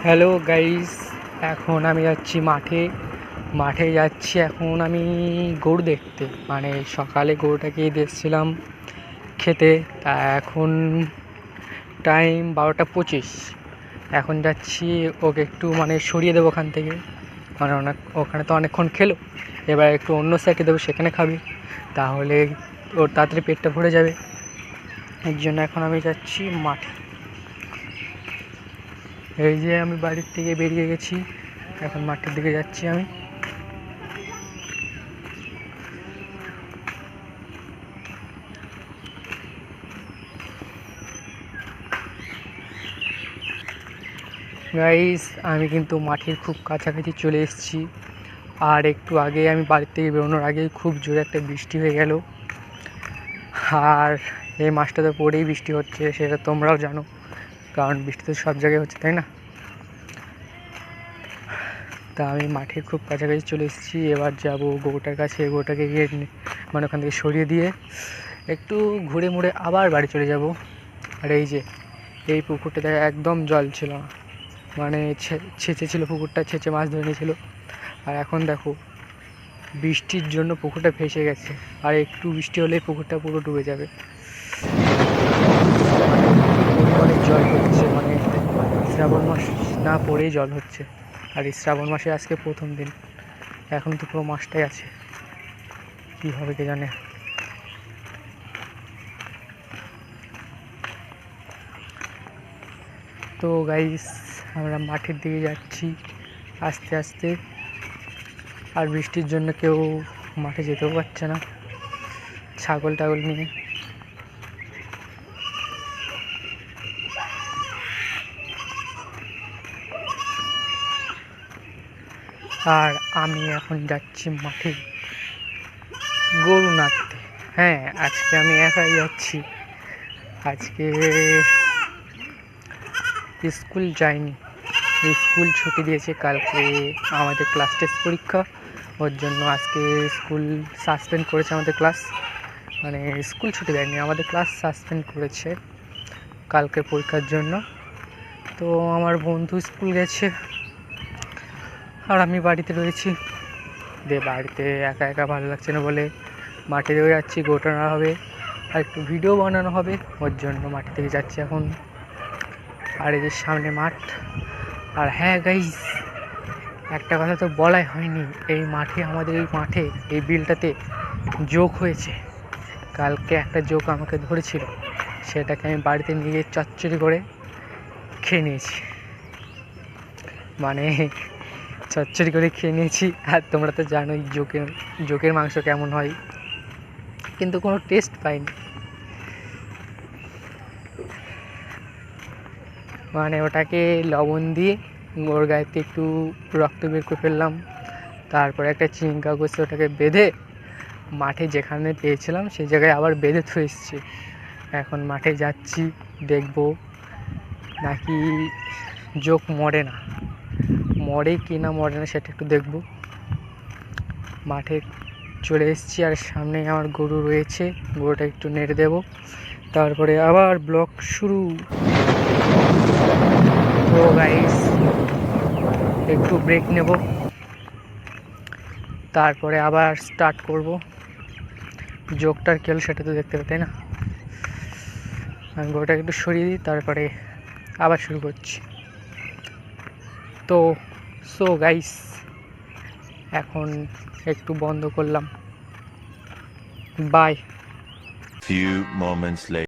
Hello guys, এখন আমি যাচ্ছি মাঠে যাচ্ছি। এখন আমি গরু দেখতে, মানে সকালে গরুটাকে দেখছিলাম খেতে। তা এখন টাইম 12:25। এখন যাচ্ছি ওকে একটু মানে সরিয়ে দেবো ওখান থেকে, মানে ওখানে তো অনেকক্ষণ খেলো। এবার একটু অন্য সাইডে দেবো, সেখানে খাবে, তাহলে ওর তাড়াতাড়ি পেটটা ভরে যাবে। এর জন্য এখন আমি যাচ্ছি মাঠে। এই যে আমি বাড়ির থেকে বেরিয়ে গেছি, এখন মাঠের দিকে যাচ্ছি আমি। গাইস, আমি কিন্তু মাঠের খুব কাছাকাছি চলে এসেছি। আর একটু আগে আমি বাড়ির থেকে বেরোনোর আগেই খুব জোরে একটা বৃষ্টি হয়ে গেল। আর এই মাসটাতে পড়েই বৃষ্টি হচ্ছে, সেটা তোমরাও জানো, কারণ বৃষ্টি তো সব জায়গায় হচ্ছে, তাই না? তা আমি মাঠের খুব কাছাকাছি চলে এসেছি। এবার যাব গরুটার কাছে, গরুটাকে গিয়ে মানে ওখান থেকে সরিয়ে দিয়ে একটু ঘুরে মুড়ে আবার বাড়ি চলে যাব। আর এই যে এই পুকুরটাতে একদম জল ছিল না, মানে ছেঁচে ছিল পুকুরটা, ছেঁচে মাছ ধরে নিয়েছিল। আর এখন দেখো বৃষ্টির জন্য পুকুরটা ভেসে গেছে, আর একটু বৃষ্টি হলেই পুকুরটা পুরো ডুবে যাবে। অনেক জল হচ্ছে, মানে শ্রাবণ মাস না পড়েই জল হচ্ছে। আর এই শ্রাবণ মাসে আজকে প্রথম দিন, এখন তো পুরো মাসটাই আছে, কী হবে কে জানে। তো গাইস, আমরা মাঠের দিকে যাচ্ছি আস্তে আস্তে। আর বৃষ্টির জন্য কেউ মাঠে যেতেও পারছে না, ছাগল টাগল নিয়ে। আর আমি এখন যাচ্ছি মাঠে গরু নাড়তে। হ্যাঁ, আজকে আমি একাই যাচ্ছি। আজকে স্কুল যাইনি, স্কুল ছুটি দিয়েছে। কালকে আমাদের ক্লাস টেস্ট পরীক্ষা, ওর জন্য আজকে স্কুল সাসপেন্ড করেছে আমাদের ক্লাস। মানে স্কুল ছুটি দেয়নি, আমাদের ক্লাস সাসপেন্ড করেছে কালকে পরীক্ষার জন্য। তো আমার বন্ধু স্কুল গেছে আর আমি বাড়িতে রয়েছি। বাড়িতে একা একা ভালো লাগছে না বলে মাঠে দিকে যাচ্ছি। গোটা নেওয়া হবে আর একটু ভিডিও বানানো হবে, ওর জন্য মাঠে থেকে যাচ্ছি এখন। আর এই যে সামনে মাঠ। আর হ্যাঁ গাইস, একটা কথা তো বলাই হয়নি, এই মাঠে, আমাদের এই মাঠে, এই বিলটাতে জোক হয়েছে। কালকে একটা জোক আমাকে ধরেছিল, সেটাকে আমি বাড়িতে নিয়ে গিয়ে চচ্চড়ি করে খেয়ে নিয়েছি। মানে চচ্চড়ি করে খেয়ে নিয়েছি। আর তোমরা তো জানোই জোকের মাংস কেমন হয়, কিন্তু কোনো টেস্ট পাইনি। মানে ওটাকে লবণ দিয়ে ওর গায়েতে একটু রক্ত বের করে ফেললাম, তারপরে একটা চিনি কাগজে ওটাকে বেঁধে মাঠে যেখানে পেয়েছিলাম সেই জায়গায় আবার বেঁধে থুয়ে এসেছি। এখন মাঠে যাচ্ছি, দেখব নাকি জোক মরে কি না মরে না সেটা একটু দেখব। মাঠে চলে এসেছি আর সামনে আমার গরু রয়েছে, গরুটা একটু নেড়ে দেব, তারপরে আবার ব্লগ শুরু। তো গাইস, একটু ব্রেক নেব, তারপরে আবার স্টার্ট করব। জোকটার খেল সেটা তো দেখতে হবে, তাই না? আমি গরুটাকে একটু সরিয়ে দিই, তারপরে আবার শুরু করছি। তো সো গাইস, এখন একটু বন্ধ করলাম, বাই। Few moments later.